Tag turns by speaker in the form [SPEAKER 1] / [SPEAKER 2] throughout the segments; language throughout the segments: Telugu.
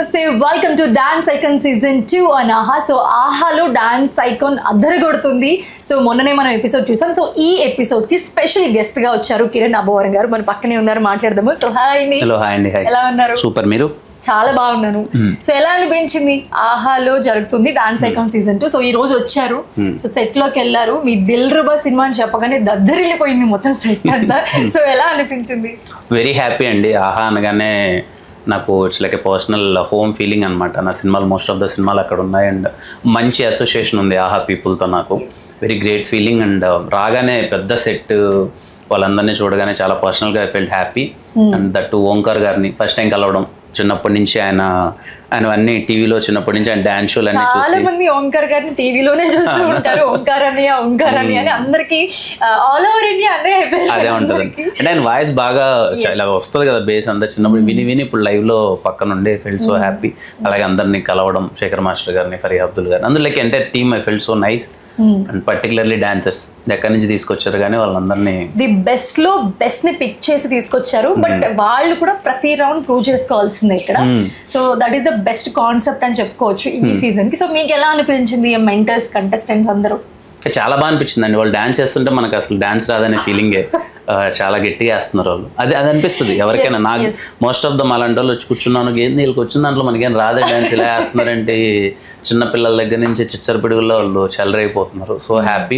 [SPEAKER 1] నమస్తే welcome to dance icon season 2 on ఆహా. సో ఆహాలో డాన్స్ ఐకాన్ అద్దరగొడుతుంది. సో మొన్ననే మనం ఎపిసోడ్ చూసాం. సో ఈ ఎపిసోడ్ కి స్పెషల్ గెస్ట్ గా వచ్చారు కిరణ్ అబ్బవరం గారు. మన పక్కనే ఉన్నారు, మాట్లాడదాము. సో హాయ్ అండి.
[SPEAKER 2] హలో హాయ్ అండి.
[SPEAKER 1] ఎలా ఉన్నారు?
[SPEAKER 2] సూపర్. మీరు?
[SPEAKER 1] చాలా బాగున్నాను. సో ఎలా అనిపించింది? ఆహాలో జరుగుతుంది డాన్స్ ఐకాన్ సీజన్ 2. సో ఈ రోజు వచ్చారు, సో సెట్ లోకి వెళ్ళారు. మీ దిల్ రుబా సినిమా అని చెప్పగానే దద్దరిల్లిపోయింది మొత్తం సెట్ అంతా. సో ఎలా అనిపించింది?
[SPEAKER 2] వెరీ హ్యాపీ అండి. ఆహా అనగానే నాకు it's like A personal home feeling అనమాట. నా సినిమాలు మోస్ట్ ఆఫ్ ద సినిమాలు అక్కడ ఉన్నాయి అండ్ మంచి అసోసియేషన్ ఉంది ఆహా పీపుల్తో. నాకు వెరీ గ్రేట్ ఫీలింగ్ అండ్ రాగానే పెద్ద సెట్ వాళ్ళందరినీ చూడగానే చాలా పర్సనల్గా I felt happy. And that Omkar గారిని ఫస్ట్ టైం కలవడం, చిన్నప్పటి నుంచి ఆయన అన్ని టీవీలో చిన్నప్పటి నుంచి ఆయన డాన్స్ షోలు అన్ని
[SPEAKER 1] చాలా మంది ఓంకార్ గారిని టీవీలోనే చూస్తూ ఉంటారు. ఓంకార్ అని అని అందరికి ఆల్ ఓవర్ ఇండియా అదే
[SPEAKER 2] అదే ఉంటుంది. అంటే ఆయన వాయిస్ బాగా ఇలా వస్తుంది కదా, బేస్ అంతా చిన్నప్పుడు విని విని ఇప్పుడు లైవ్ లో పక్కన ఉండే ఫెల్ట్ సో హ్యాపీ. అలాగే అందరినీ కలవడం, శేఖర్ మాస్టర్ గారిని, ఫరియా అబ్దుల్ గారిని, అందులో like entire team I felt so nice. And particularly dancers ఎక్కడి నుంచి తీసుకొచ్చారు కానీ వాళ్ళందరినీ
[SPEAKER 1] ది బెస్ట్ లో బెస్ట్ ని పిక్ చేసి తీసుకొచ్చారు. బట్ వాళ్ళు కూడా ప్రతి రౌండ్ ప్రూవ్ చేసుకోవాల్సిందే ఇక్కడ. So that is the best concept అని చెప్పుకోవచ్చు ఈ సీజన్ కి. సో మీకు ఎలా అనిపించింది మెంటర్స్, కంటెస్టెంట్స్ అందరూ?
[SPEAKER 2] చాలా బాగా అనిపించింది అండి. వాళ్ళు డాన్స్ చేస్తుంటే మనకు అసలు డాన్స్ రాదనే ఫీలింగే. చాలా గట్టిగా వేస్తున్నారు వాళ్ళు. అది అనిపిస్తుంది ఎవరికైనా. నాకు మోస్ట్ ఆఫ్ దమ్ అలాంటి వాళ్ళు వచ్చి కూర్చున్నాను, ఏంది వీళ్ళకి వచ్చిన దాంట్లో మనకేం రాదే డాన్స్, ఇలా వేస్తున్నారంటే చిన్నపిల్లల దగ్గర నుంచి చిచ్చరపిడుగుల్లో వాళ్ళు చెలరైపోతున్నారు. So happy.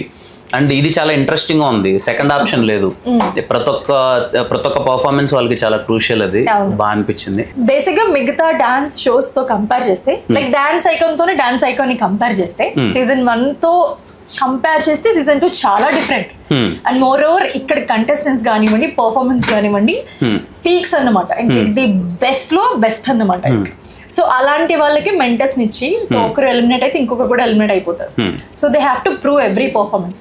[SPEAKER 2] అండ్ ఇది చాలా ఇంట్రెస్టింగ్ గా ఉంది. సెకండ్ ఆప్షన్ లేదు. ప్రతి ఒక్క పర్ఫార్మెన్స్ వాళ్ళకి చాలా క్రూషియల్. అది బాగా అనిపించింది.
[SPEAKER 1] బేసిక్ గా మిగతా డాన్స్ షోస్ తో కంపేర్ చేస్తే, లైక్ డాన్స్ ఐకాన్ తోనే డాన్స్ ఐకాన్ ని కంపేర్ చేస్తే, సీజన్ 1 తో కంపేర్ చేస్తే సీజన్ 2 చాలా డిఫరెంట్. అండ్ మోర్ ఓవర్ ఇక్కడ కంటెస్టెంట్స్ కానివ్వండి, పర్ఫార్మెన్స్ కానివ్వండి, పీక్స్ అన్నమాట. ది బెస్ట్ లో బెస్ట్ అన్నమాట. సో అలాంటి వాళ్ళకి మెంటర్స్ ఇచ్చి, సో ఒకరు ఎలిమినేట్ అయితే ఇంకొకరు కూడా ఎలిమినేట్ అయిపోతారు. So they have to prove every performance.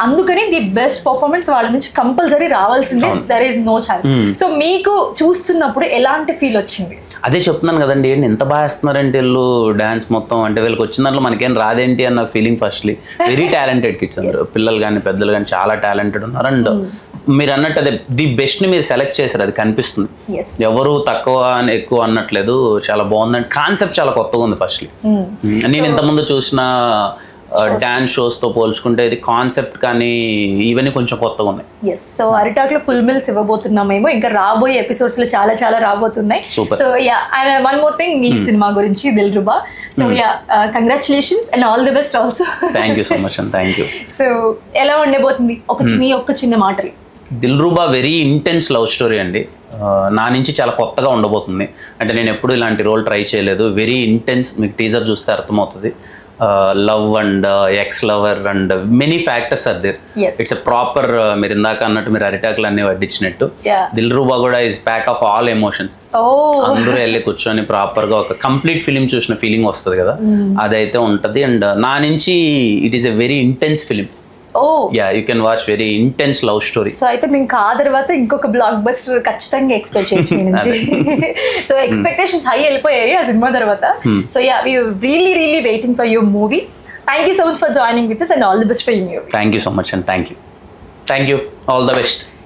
[SPEAKER 1] అందుకని ది బెస్ట్ పర్ఫార్మెన్స్ వాళ్ళ నుంచి కంపల్సరీ రావాల్సిందే. There is no chance. So మీకు చూస్తున్నప్పుడు ఎలాంటి ఫీల్ వచ్చింది?
[SPEAKER 2] అదే చెప్తున్నాను కదండి, ఏంటి ఎంత బాగా వేస్తున్నారంటే వీళ్ళు డాన్స్ మొత్తం. అంటే వీళ్ళకి వచ్చిన దాంట్లో మనకేం రాదేంటి అన్న feeling firstly. Very talented kids అందరు, పిల్లలు కానీ పెద్దలు కానీ చాలా టాలెంటెడ్ ఉన్నారు. అండ్ మీరు అన్నట్టు అదే ది బెస్ట్ ని మీరు సెలెక్ట్ చేశారు, అది కనిపిస్తుంది. ఎవరు తక్కువ ఎక్కువ అన్నట్లేదు. చాలా బాగుంది. కాన్సెప్ట్ చాలా కొత్తగా ఉంది ఫస్ట్లీ. నేను ఇంతకుముందు చూసిన డాన్స్ షోస్ తో పోల్చుకుంటే ఇది కాన్సెప్ట్ కానీ ఇవన్నీ కొంచెం కొత్తగా ఉన్నాయి.
[SPEAKER 1] ఎస్. సో అరిటాక్ లో ఫుల్ మిల్స్ ఇవ్వబోతున్నామేమో, ఇంకా రాబోయే ఎపిసోడ్స్ లో చాలా చాలా రాబోతున్నాయి. So yeah, and one more thing, మీ సినిమా గురించి Dilruba. So yeah, congratulations and all the best also.
[SPEAKER 2] Thank you so much and thank you.
[SPEAKER 1] So ఎలా ఉండబోతుంది మీ ఒక్క చిన్న మాటలు?
[SPEAKER 2] Dilruba very intense love story అండి. నా నుంచి చాలా కొత్తగా ఉండబోతుంది. అంటే నేను ఎప్పుడు ఇలాంటి రోల్ ట్రై చేయలేదు. Very intense. మీకు టీజర్ చూస్తే అర్థమవుతుంది. Love and ex lover and many factors are there. It's a proper, మీరు ఇందాక అన్నట్టు మీరు అరిటాకులు అన్ని వడ్డించినట్టు, దిల్ రుబా కూడా is pack of all emotions. అందరూ వెళ్ళి కూర్చొని ప్రాపర్ గా ఒక కంప్లీట్ ఫిలిం చూసిన ఫీలింగ్ వస్తుంది కదా, అదైతే ఉంటది. అండ్ నా నుంచి it is a very intense film. Yeah, you can watch very intense love story.
[SPEAKER 1] So అయితే మేము ఆ తర్వాత ఇంకొక బ్లాక్ బస్టర్ ఖచ్చితంగా ఎక్స్పెక్ట్ చేయొచ్చు మీ నుంచి. సో ఎక్స్పెక్టేషన్స్ హై వెళ్ళిపోయాయి ఆ సినిమా తర్వాత. So yeah, we really really waiting for your movie. Thank you so much for joining with us and all the best for you.
[SPEAKER 2] Thank you so much and thank you. All the best.